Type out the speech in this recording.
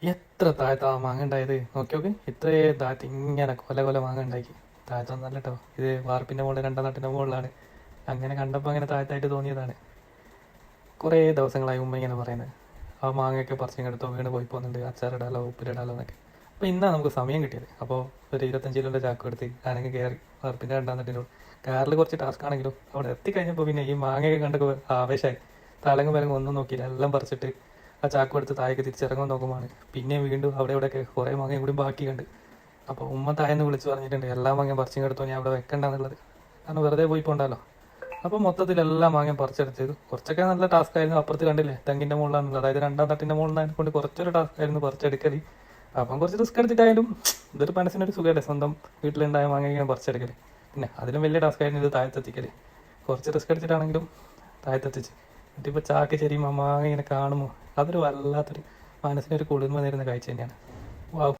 എത്ര താഴത്താ മാങ്ങ ഉണ്ടായത് നോക്കി നോക്ക്. ഇത്രേ താഴത്ത് ഇങ്ങനെ കൊല കൊല മാങ്ങ ഉണ്ടാക്കി. താഴത്തൊന്നല്ല കേട്ടോ, ഇത് വാർപ്പിൻ്റെ മുകളിൽ രണ്ടാം തട്ടിൻ്റെ മുകളിലാണ്. അങ്ങനെ കണ്ടപ്പോൾ അങ്ങനെ താഴത്തായിട്ട് തോന്നിയതാണ്. കുറേ ദിവസങ്ങളായി ഉമ്മ ഇങ്ങനെ പറയുന്നത് ആ മാങ്ങയൊക്കെ പറിച്ചിങ്ങെടുത്തോ വീണ് പോയി പോകുന്നുണ്ട്, അച്ചാറിടാലോ ഉപ്പിലിടാലോ എന്നൊക്കെ. അപ്പോൾ ഇന്നാണ് നമുക്ക് സമയം കിട്ടിയത്. അപ്പോൾ ഒരു 25 കിലോൻ്റെ ചാക്ക് എടുത്ത് ഞാനങ്ങ് കയറി വാർപ്പിൻ്റെ രണ്ടാം തട്ടിനോട്. കാറിൽ കുറച്ച് ടാസ്ക് ആണെങ്കിലും അവിടെ എത്തിക്കഴിഞ്ഞപ്പോൾ പിന്നെ ഈ മാങ്ങയൊക്കെ കണ്ടൊക്കെ ആവേശമായി. തലങ്ങും വിലങ്ങും ഒന്നും നോക്കിയില്ല, എല്ലാം പറിച്ചിട്ട് ആ ചാക്കും എടുത്ത് താഴേക്ക് തിരിച്ചിറങ്ങാൻ നോക്കുമ്പോൾ പിന്നെ വീണ്ടും അവിടെ ഇവിടെയൊക്കെ കുറേ മാങ്ങയും കൂടി ബാക്കി കണ്ട്. അപ്പോൾ ഉമ്മ തായെന്ന് വിളിച്ച് പറഞ്ഞിട്ടുണ്ട് എല്ലാ മാങ്ങയും പറിച്ചിങ്ങെടുത്തോ, ഞാൻ അവിടെ വെക്കണ്ടെന്നുള്ളത്. കാരണം വെറുതെ പോയി പോകണ്ടല്ലോ. അപ്പോൾ മൊത്തത്തിൽ എല്ലാ മാങ്ങയും പറിച്ചെടുത്തത്. കുറച്ചൊക്കെ നല്ല ടാസ്ക് ആയിരുന്നു. അപ്പുറത്ത് കണ്ടില്ലേ തെങ്ങിൻ്റെ മുകളിലാണുള്ളത്, അതായത് രണ്ടാം തട്ടിൻ്റെ മുകളിലായത് കൊണ്ട് കുറച്ചൊരു ടാസ്ക് ആയിരുന്നു പറിച്ചെടുക്കൽ. അപ്പം കുറച്ച് റിസ്ക് എടുത്തിട്ടായാലും ഇതൊരു മനസ്സിനൊരു സുഖമല്ലേ, സ്വന്തം വീട്ടിലുണ്ടായ മാങ്ങ ഇങ്ങനെ പറിച്ചെടുക്കൽ. പിന്നെ അതിലും വലിയ ടാസ്ക് ആയിരുന്നു ഇത് താഴത്തെത്തിക്കൽ. കുറച്ച് റിസ്ക് എടുത്തിട്ടാണെങ്കിലും താഴത്തെത്തിച്ച് എന്നിട്ടിപ്പോൾ ചാക്ക് ശരി മാങ്ങ ഇങ്ങനെ കാണുമ്പോൾ അതൊരു വല്ലാത്തൊരു മനസ്സിനൊരു കുളിർമ നേരുന്ന കാഴ്ച തന്നെയാണ്. വാവ്.